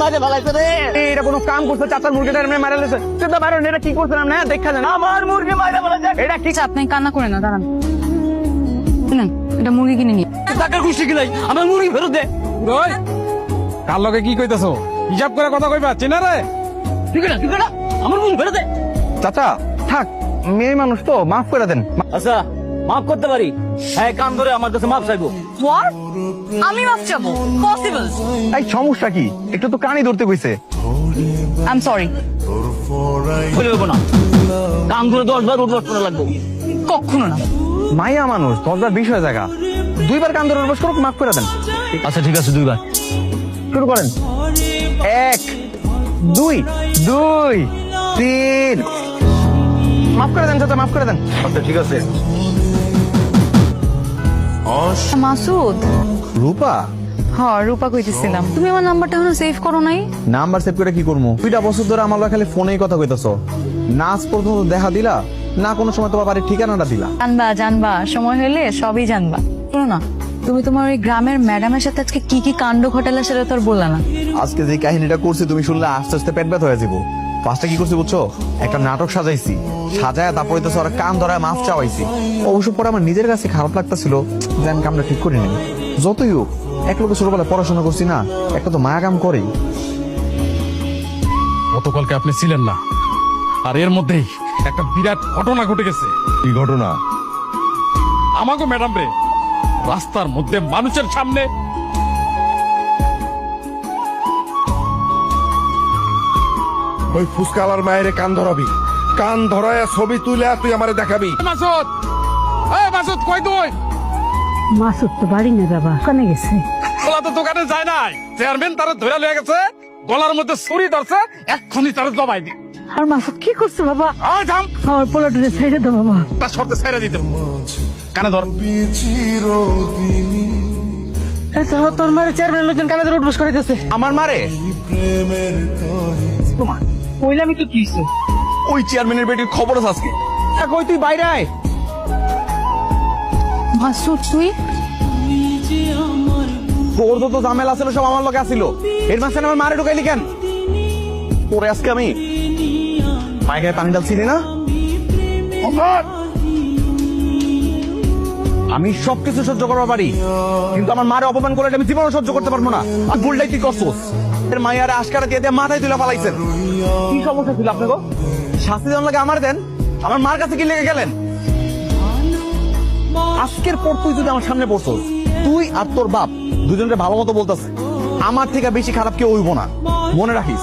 মাঝে ফেলাইছে রে। এটা কোনো কাম করছে? চাচার মুরগিটা এমনি মারা লেছে। চিন্তা পারেন এটা কি করছেন আপনি? দেখা যান আমার মুরগি মাঝে ফেলাইছে। এটা কি? আপনি কান্না করেন না, দাঁড়ান। শুনেন, এটা মুরগি কিনে নিয়ে টাকার খুশি কি নাই, আমার মুরগি ফেরত দে। ওই কার লগে কি কইতাছো? হিসাব করে কথা কইবা, চেনা রে? ঠিক না, ঠিক না, আমার মুরগি ফেরত দে। চাচা থাক, মেয়ে মানুষ তো, মাফ করে দেন। আচ্ছা মাফ করতে পারি, হ্যাঁ কান ধরে আমার কাছে মাফ চাইবো। What? আমি মাফ চাবো? পসিবল? এই সমস্যা কি? একটু তো কানই ধরতে কইছে। I am sorry. বলে দেবো না, কান ধরে 10 বার উঠবস করা লাগবো। কখনো না। মাইয়া মানুষ, 10বার 20 হয়ে জায়গা, 2বার কান ধরে বস করুক, মাফ করে দেন। আচ্ছা ঠিক আছে, 2 বার শুরু করেন। 1 2 2 3 মাফ করে দেন চাচা, মাফ করে দেন। আচ্ছা ঠিক আছে। মাসুদ। রূপা হ্যাঁ, রূপা কইতেছিলাম। তুমি আমার নাম্বারটা এখনো সেভ করো নাই? নাম্বার সেভ করে কি করবো? 2টা বছর ধরে আমার লগে খালি ফোনেই কথা কইতাছো, না আজ পর্যন্ত দেখা দিলা, না কোনো সময় তোমার বাড়ির ঠিকানাটা দিলা। জানবা জানবা, সময় হলে সবই জানবা। শোনো না, তুমি তোমার ওই গ্রামের ম্যাডামের সাথে আজকে কি কি কাণ্ড ঘটালে সেটা তো আর বললা না। আজকে যে কাহিনীটা করছি তুমি শুনলে আস্তে আস্তে পেট ব্যথা হয়ে যাবো। ফার্স্টে কি করছি বুঝছো? একটা নাটক সাজাইছি, সাজায় তারপরে তো ওরা কান ধরায় মাফ চাওয়াইছি। অবশ্য পরে আমার নিজের কাছে খারাপ লাগতেছিল যে আমি কামটা ঠিক করিনি। যতই হোক, এক লোক ছোটবেলায় পড়াশোনা করছি না, একটা তো মায়া কাম করেই। গতকালকে আপনি ছিলেন না, আর এর মধ্যেই একটা বিরাট ঘটনা ঘটে গেছে। কি ঘটনা? আমাকে ম্যাডাম রে রাস্তার মধ্যে মানুষের সামনে ওই ফুসকালার মায়ের কান ধরাবি, কান ধরায় ছবি তুলে তুই আমারে দেখাবি। মাসুদ, মাসুদ কই তুই? মাসুদ তো বাড়ি না বাবা, ওখানে গেছে। ওলা তো দোকানে যায় নাই, চেয়ারম্যান তারা ধরে লয়ে গেছে, গলার মধ্যে ছুরি ধরছে, এক্ষুনি তারা জবাই দি। আর মাসুদ কি করছে বাবা? আয় থাম, আমার পোলাটুরে ছেড়ে দাও বাবা। তার শর্তে ছেড়ে দিতে। কানে ধর। তোর মারে চেয়ারম্যান লোকজন কানে ধরে উঠবস করে দিয়েছে। আমার মারে? কইলামই তো কি হইছে? ওই চেয়ারম্যানের বেটির খবর আছে আজকে। কই তুই বাইরে আয়। মাসুদ তুই? তোর যত ঝামেলা ছিল সব আমার লগে আসিল, এর মাঝখানে আমার মারে ঢুকাইলি কেন? তোরে আজকে আমি মায়ের গায়ে পানি ঢালছিলি না? আমি সবকিছু সহ্য করতে পারি, কিন্তু আমার মারে অপমান করে আমি জীবনও সহ্য করতে পারবো না। আর ভুলটাই তুই করছোস। এর মায়ের আশকারা দিয়ে দিয়ে মাথায় তুলে ফালাইছেন। কি সমস্যা ছিল আপনাকে? শাস্তি দেওয়ার লাগে আমার দেন, আমার মার কাছে কি লেগে গেলেন? আজকের পর তুই যদি আমার সামনে পড়ছস, তুই আর তোর বাপ দুজনকে ভালো মতো বলতেছে, আমার থেকে বেশি খারাপ কেউ হইব না, মনে রাখিস।